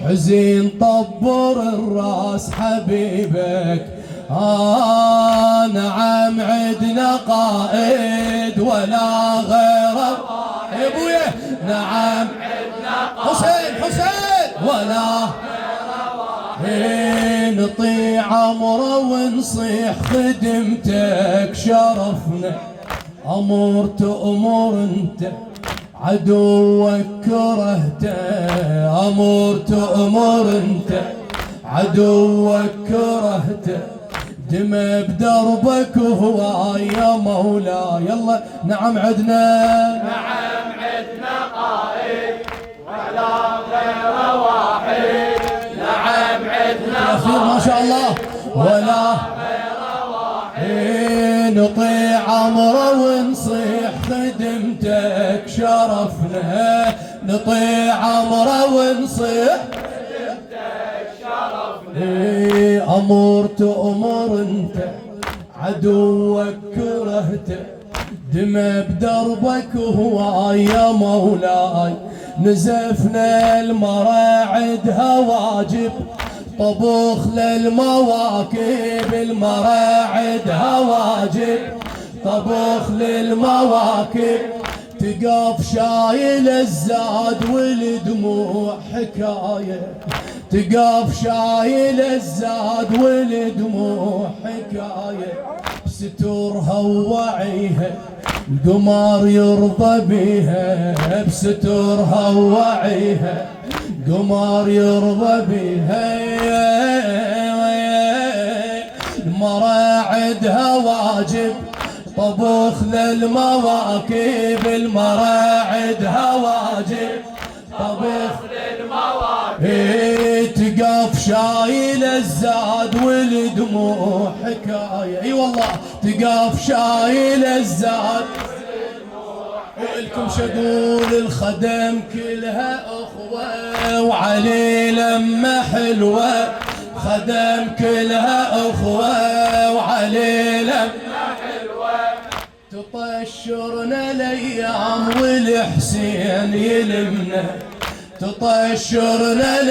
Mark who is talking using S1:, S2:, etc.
S1: حزين طبر الراس حبيبك. نعم عدنا قائد ولا غيره يا ابويا. نعم عدنا قائد حسين ولا نطيع عمره ونصيح خدمتك شرفنا. أمور تأمر انت عدوك كرهته. أمور تأمر انت عدوك كرهته. دمى بدربك وهو يا مولاي. يلا نعم عدنا
S2: قائد ولا غير واحد. نعم عدنا
S1: أخير ما شاء الله ولا غير واحد. نطيع عمره ونصيح خدمتك شرفنا. نطيع عمره ونصيح خدمتك شرفنا. أمور تأمر انت عدوك كرهته. دمى بدربك وهو يا مولاي. نزفنا المراعدها واجب طبوخ للمواكب. المراعدها واجب طبوخ للمواكب. تقف شايل الزاد والدموع حكاية. تقف شايل الزاد والدموع حكاية. بسترها ووعيها القمر يرضى بيها. بسترها ووعيها قمر يرضى بيها. المراعدها واجب طبوخ للمواكب. المراعدها واجب طبوخ للمواكب. تقف شايل الزاد والدموع حكاية. اي والله تقف شايل الزاد. والكم شقول الخدم كلها اخوة وعلي لما حلوة. خدم كلها اخوة وعلي لما حلوة. تطشرنا الايام والحسين يلمنا. تطشرنا